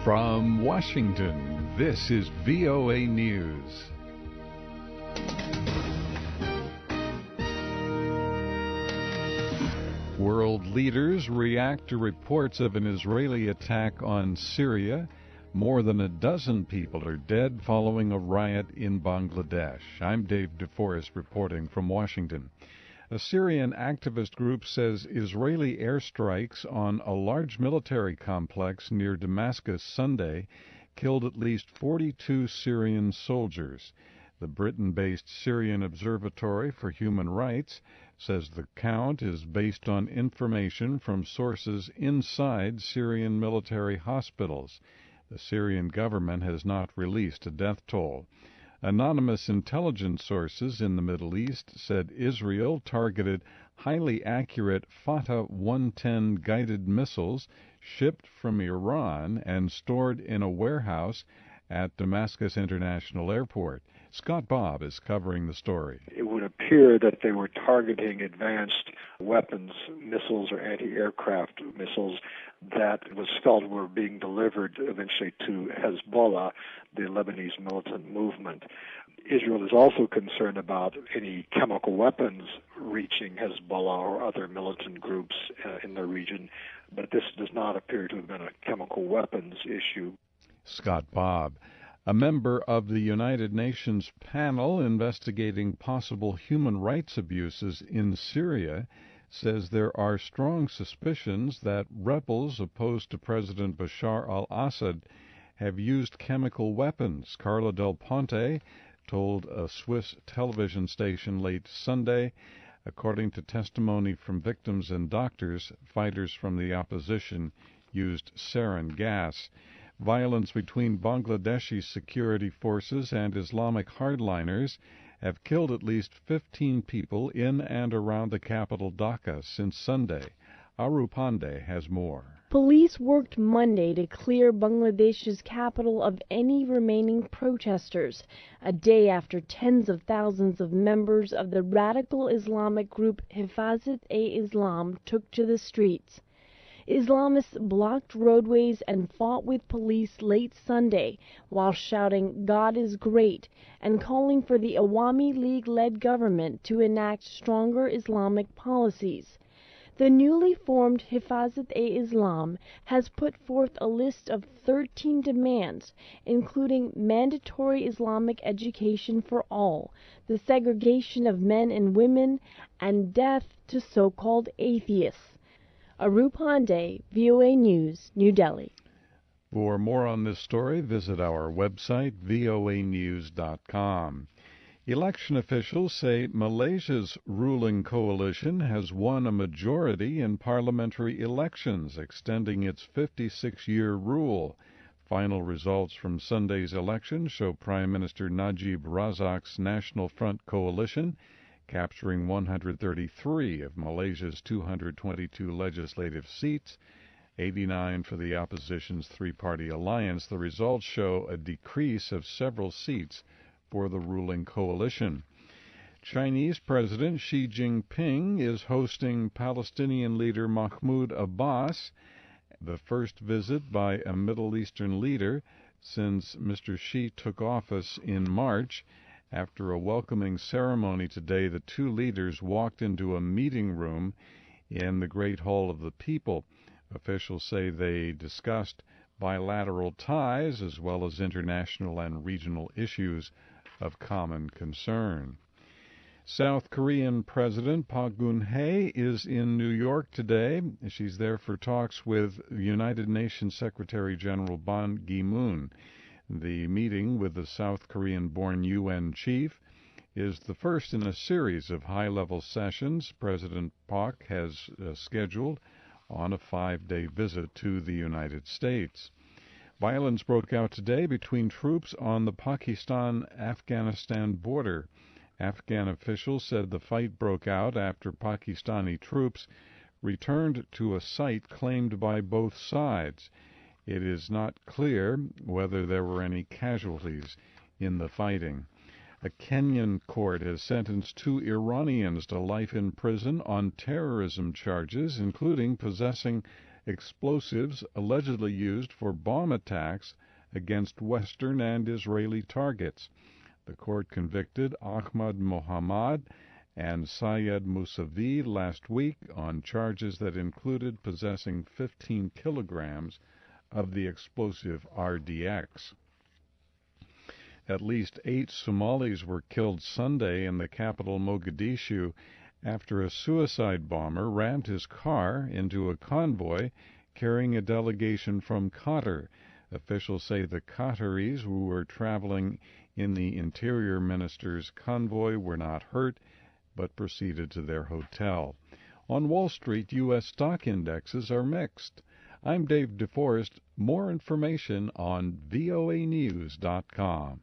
From Washington, this is VOA News. World leaders react to reports of an Israeli attack on Syria. More than a dozen people are dead following a riot in Bangladesh. I'm David Forrest reporting from Washington. A Syrian activist group says Israeli airstrikes on a large military complex near Damascus Sunday killed at least 42 Syrian soldiers. The Britain-based Syrian Observatory for Human Rights says the count is based on information from sources inside Syrian military hospitals. The Syrian government has not released a death toll. Anonymous intelligence sources in the Middle East said Israel targeted highly accurate Fatah 110 guided missiles shipped from Iran and stored in a warehouse at Damascus International Airport. Scott Bobb is covering the story. It would appear that they were targeting advanced weapons, missiles or anti-aircraft missiles that was felt were being delivered eventually to Hezbollah, the Lebanese militant movement. Israel is also concerned about any chemical weapons reaching Hezbollah or other militant groups in the region, but this does not appear to have been a chemical weapons issue. Scott Bobb. A member of the United Nations panel investigating possible human rights abuses in Syria says there are strong suspicions that rebels opposed to President Bashar al-Assad have used chemical weapons. Carla Del Ponte told a Swiss television station late Sunday. According to testimony from victims and doctors, fighters from the opposition used sarin gas. Violence between Bangladeshi security forces and Islamic hardliners have killed at least 15 people in and around the capital Dhaka since Sunday. Aru Pandey has more. Police worked Monday to clear Bangladesh's capital of any remaining protesters, a day after tens of thousands of members of the radical Islamic group Hezbollah took to the streets. Islamists blocked roadways and fought with police late Sunday while shouting, "God is great," and calling for the Awami League-led government to enact stronger Islamic policies. The newly formed Hezbollah has put forth a list of 13 demands, including mandatory Islamic education for all, the segregation of men and women, and death to so-called atheists. Aru Pandey, VOA News, New Delhi. For more on this story, visit our website, voanews.com. Election officials say Malaysia's ruling coalition has won a majority in parliamentary elections, extending its 56-year rule. Final results from Sunday's election show Prime Minister Najib Razak's National Front coalition capturing 133 of Malaysia's 222 legislative seats, 89 for the opposition's three-party alliance. The results show a decrease of several seats for the ruling coalition. Chinese President Xi Jinping is hosting Palestinian leader Mahmoud Abbas, the first visit by a Middle Eastern leader since Mr. Xi took office in March. After a welcoming ceremony today, the two leaders walked into a meeting room in the Great Hall of the People. Officials say they discussed bilateral ties as well as international and regional issues of common concern. South Korean President Park Geun-hye is in New York today. She's there for talks with United Nations Secretary General Ban Ki-moon. The meeting with the South Korean-born UN chief is the first in a series of high-level sessions President Park has scheduled on a 5-day visit to the United States. Violence broke out today between troops on the Pakistan-Afghanistan border. Afghan officials said the fight broke out after Pakistani troops returned to a site claimed by both sides. It is not clear whether there were any casualties in the fighting. A Kenyan court has sentenced 2 Iranians to life in prison on terrorism charges, including possessing explosives allegedly used for bomb attacks against Western and Israeli targets. The court convicted Ahmad Mohammad and Sayed Mousavi last week on charges that included possessing 15 kilograms of the explosive RDX. At least 8 Somalis were killed Sunday in the capital Mogadishu after a suicide bomber rammed his car into a convoy carrying a delegation from Qatar. Officials say the Qataris who were traveling in the Interior Minister's convoy were not hurt, but proceeded to their hotel. On Wall Street, U.S. stock indexes are mixed. I'm David Forrest. More information on voanews.com.